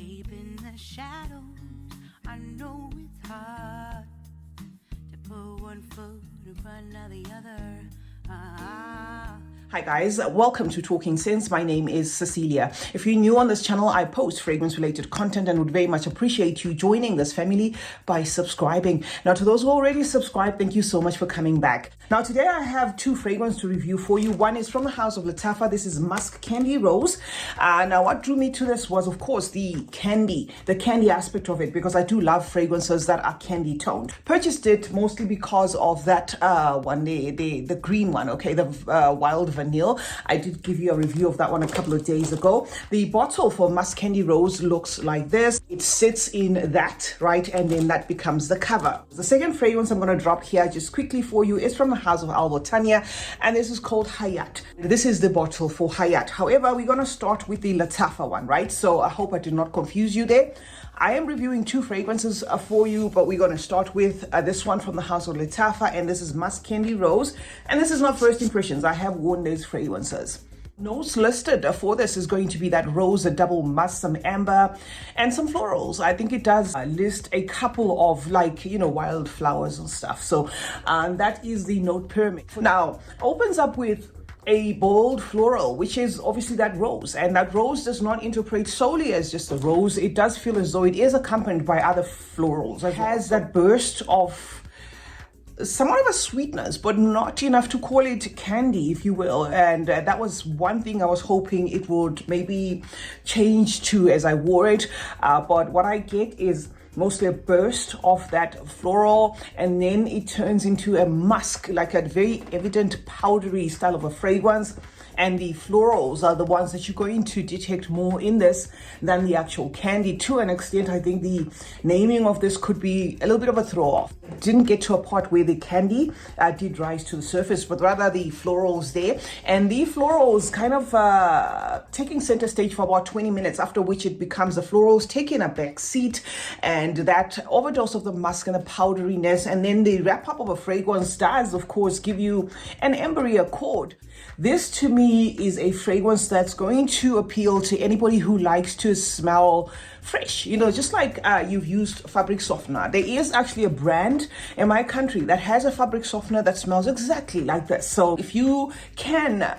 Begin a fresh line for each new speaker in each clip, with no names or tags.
Deep in the shadows, I know it's hard to put one foot in front of the other.
Hi guys, welcome to Talking Sense. My name is Cecilia. If you're new on this channel, I post fragrance related content and would very much appreciate you joining this family by subscribing. Now to those who already subscribed, thank you so much for coming back. Now today I have two fragrances to review for you. One is from the house of Lattafa. This is Musk Candy Rose. Now what drew me to this was of course the candy aspect of it, because I do love fragrances that are candy toned. Purchased it mostly because of that one, the green one, okay, the wild vanilla. I did give you a review of that one a couple of days ago. The bottle for Musk Candy Rose looks like this. It sits in that, right? And then that becomes the cover. The second fragrance I'm going to drop here just quickly for you is from the house of Wataniah, and this is called Hayat. This is the bottle for Hayat. However, we're going to start with the Lattafa one, right? So I hope I did not confuse you there. I am reviewing two fragrances for you, but we're going to start with this one from the house of Lattafa, and this is Musk Candy Rose. And this is not first impressions. I have worn these fragrances. Notes listed for this is going to be that rose, a double musk, some amber, and some florals. I think it does list a couple of wildflowers and stuff. So that is the note pyramid. Now, opens up with a bold floral, which is obviously that rose, and that rose does not interpret solely as just a rose. It does feel as though it is accompanied by other florals. It has that burst of somewhat of a sweetness, but not enough to call it candy, if you will. And that was one thing I was hoping it would maybe change to as I wore it. But what I get is mostly a burst of that floral, and then it turns into a musk, like a very evident powdery style of a fragrance. And the florals are the ones that you're going to detect more in this than the actual candy. To an extent, I think the naming of this could be a little bit of a throw off. It didn't get to a part where the candy did rise to the surface, but rather the florals there. And the florals kind of taking center stage for about 20 minutes, after which it becomes the florals taking a back seat, and that overdose of the musk and the powderiness. And then the wrap up of a fragrance does, of course, give you an ambery accord. This to me is a fragrance that's going to appeal to anybody who likes to smell fresh, just like you've used fabric softener. There is actually a brand in my country that has a fabric softener that smells exactly like this. So if you can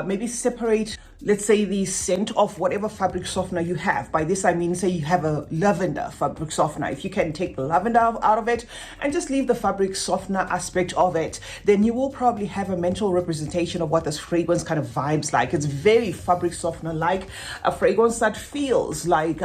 maybe separate, let's say, the scent of whatever fabric softener you have. By this I mean, say you have a lavender fabric softener. If you can take the lavender out of it and just leave the fabric softener aspect of it, then you will probably have a mental representation of what this fragrance kind of vibes like. It's very fabric softener like, a fragrance that feels like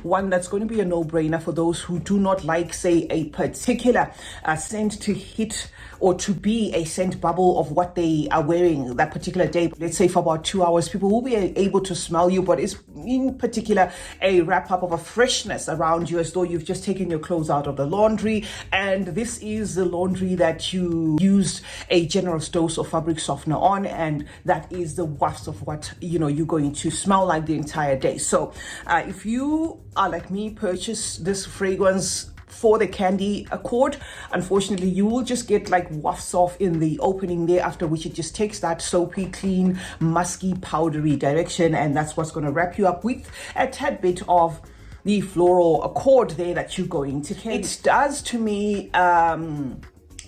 one that's going to be a no-brainer for those who do not like, say, a particular scent to hit or to be a scent bubble of what they are wearing that particular day. Let's say for about 2 hours, people will be able to smell you, but it's in particular a wrap up of a freshness around you, as though you've just taken your clothes out of the laundry, and this is the laundry that you used a generous dose of fabric softener on, and that is the wafts of what you're going to smell like the entire day. So if you are like me, purchase this fragrance for the candy accord, unfortunately you will just get like wafts off in the opening there, after which it just takes that soapy, clean, musky, powdery direction, and that's what's going to wrap you up with a tad bit of the floral accord there that you're going to get. It does to me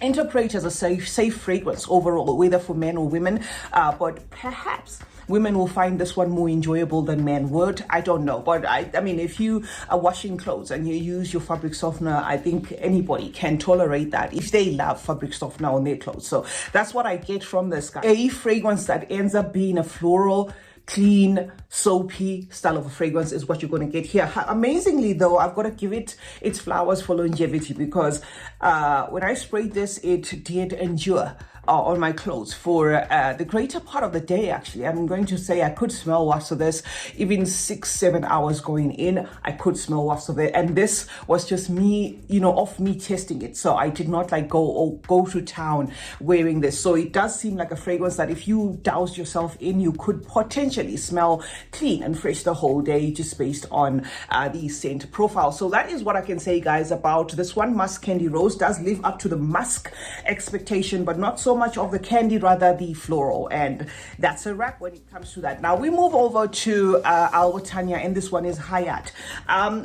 interpret as a safe fragrance overall, whether for men or women, but perhaps women will find this one more enjoyable than men would. I don't know, but I mean, if you are washing clothes and you use your fabric softener, I think anybody can tolerate that if they love fabric softener on their clothes. So that's what I get from this guy. A fragrance that ends up being a floral, clean, soapy style of a fragrance is what you're going to get here. Amazingly though, I've got to give it its flowers for longevity, because when I sprayed this, it did endure on my clothes for the greater part of the day. Actually, I'm going to say I could smell wafts of this even 6-7 hours going in. I could smell wafts of it, and this was just me, off me testing it. So I did not like go to town wearing this. So it does seem like a fragrance that if you doused yourself in, you could potentially smell clean and fresh the whole day, just based on the scent profile. So that is what I can say, guys, about this one. Musk Candy Rose does live up to the musk expectation, but not so so much of the candy, rather the floral. And that's a wrap when it comes to that. Now we move over to Wataniah, and this one is Hayat.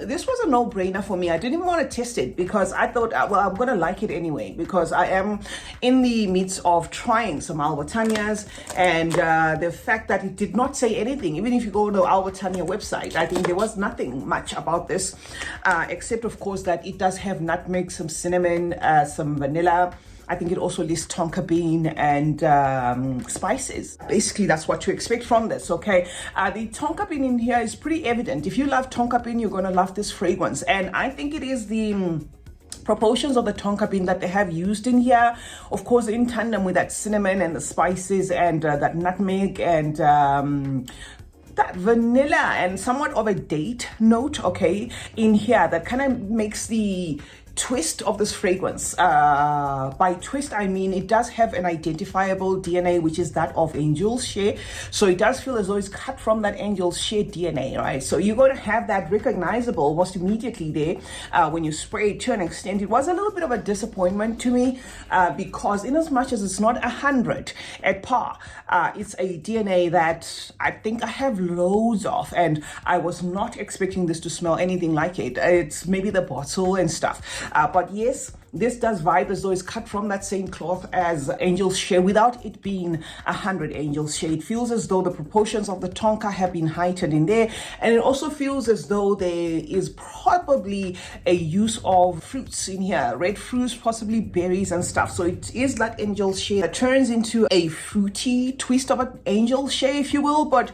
This was a no-brainer for me. I didn't even want to test it because I thought, well, I'm going to like it anyway, because I am in the midst of trying some Wataniahs, and the fact that it did not say anything, even if you go to the Wataniah website, I think there was nothing much about this, except of course that it does have nutmeg, some cinnamon, some vanilla. I think it also lists tonka bean and spices. Basically, that's what you expect from this, okay? The tonka bean in here is pretty evident. If you love tonka bean, you're going to love this fragrance. And I think it is the proportions of the tonka bean that they have used in here, of course, in tandem with that cinnamon and the spices and that nutmeg and that vanilla and somewhat of a date note, okay, in here that kind of makes the twist of this fragrance. By twist, I mean it does have an identifiable DNA, which is that of angel's shea. So it does feel as though it's cut from that angel's shea DNA, right? So you're going to have that recognizable almost immediately there when you spray it to an extent. It was a little bit of a disappointment to me because in as much as it's not 100 at par, it's a DNA that I think I have loads of, and I was not expecting this to smell anything like it. It's maybe the bottle and stuff. But yes, this does vibe as though it's cut from that same cloth as angel's shea without it being 100 angel's shea. It feels as though the proportions of the tonka have been heightened in there, and it also feels as though there is probably a use of fruits in here, red fruits, possibly berries and stuff. So it is that angel's shea that turns into a fruity twist of an angel's shea, if you will. But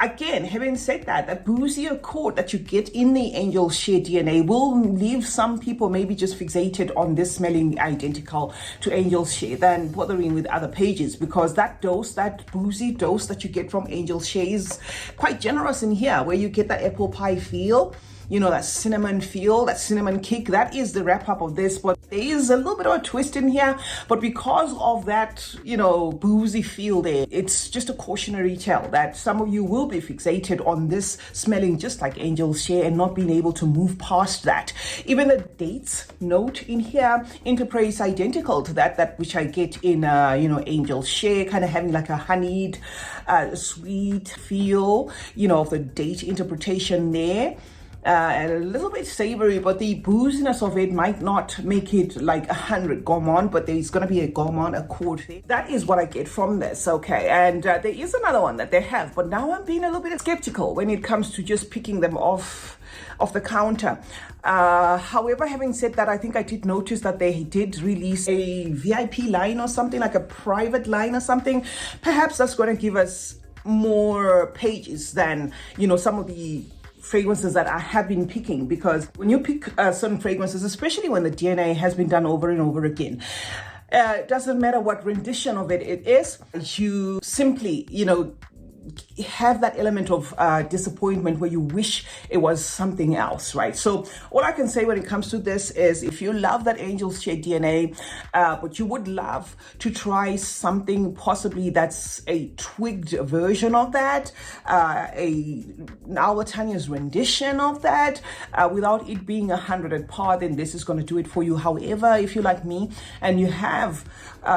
again, having said that, the boozy accord that you get in the angel shea DNA will leave some people maybe just fixated on this smelling identical to angel shea than bothering with other pages, because that dose, that boozy dose that you get from angel shea is quite generous in here, where you get that apple pie feel, you know, that cinnamon feel, that cinnamon kick. That is the wrap up of this. But there is a little bit of a twist in here, but because of that, you know, boozy feel there, it's just a cautionary tale that some of you will be fixated on this smelling just like angel shea and not being able to move past that. Even the dates note in here interprets identical to that which I get in you know, angel shea, kind of having like a honeyed sweet feel, you know, of the date interpretation there. And a little bit savory, but the booziness of it might not make it like 100 gourmand, but there's going to be a gourmand accord there. That is what I get from this, okay? And there is another one that they have, but now I'm being a little bit skeptical when it comes to just picking them off the counter. However, having said that, I think I did notice that they did release a VIP line or something, like a private line or something. Perhaps that's going to give us more pages than, you know, some of the fragrances that I have been picking, because when you pick certain fragrances, especially when the DNA has been done over and over again, it doesn't matter what rendition of it is, you simply, you know, have that element of disappointment where you wish it was something else, right? So all I can say when it comes to this is, if you love that angel shea DNA, but you would love to try something possibly that's a twigged version of that, Wataniah's rendition of that, without it being 100 at par, then this is going to do it for you. However, if you like me and you have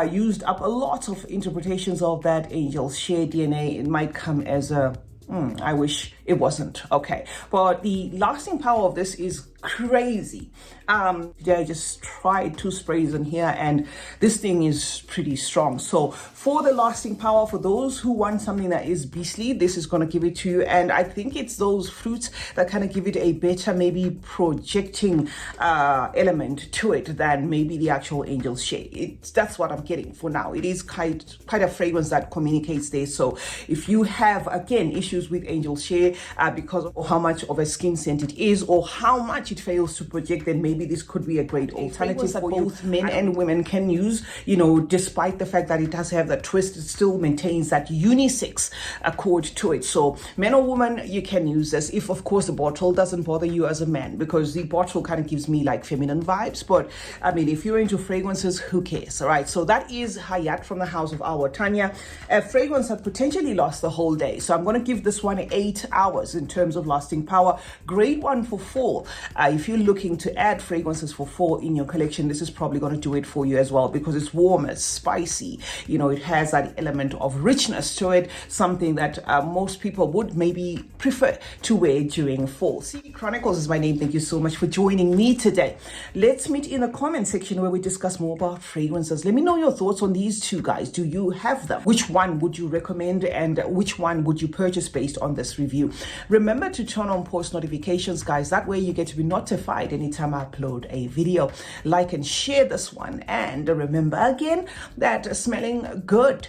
used up a lot of interpretations of that angel shea DNA, it might come as a I wish it wasn't, okay? But the lasting power of this is crazy. I just tried 2 sprays in here, and this thing is pretty strong. So for the lasting power, for those who want something that is beastly, this is going to give it to you. And I think it's those fruits that kind of give it a better, maybe projecting element to it than maybe the actual angel shea. That's what I'm getting for now. It is quite a fragrance that communicates there. So if you have, again, issues with angel shea because of how much of a skin scent it is, or how much it fails to project, then maybe this could be a great alternative that both men and women can use. You know, despite the fact that it does have that twist, it still maintains that unisex accord to it. So men or woman, you can use this, if of course the bottle doesn't bother you as a man, because the bottle kind of gives me like feminine vibes. But I mean, if you're into fragrances, who cares? All right, so that is Hayat from the house of Wataniah, a fragrance that potentially lasts the whole day. So I'm going to give this one 8 hours in terms of lasting power. Great one for fall. If you're looking to add fragrances for fall in your collection, this is probably going to do it for you as well, because it's warm, it's spicy, it has that element of richness to it, something that most people would maybe prefer to wear during fall. CeeChronicles is my name. Thank you so much for joining me today. Let's meet in the comment section where we discuss more about fragrances. Let me know your thoughts on these two guys. Do you have them? Which one would you recommend, and which one would you purchase based on this review? Remember to turn on post notifications, guys. That way you get to be notified anytime I upload a video. Like and share this one, and remember again that smelling good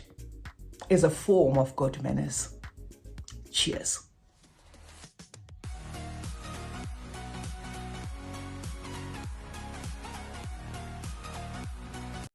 is a form of good manners. Cheers.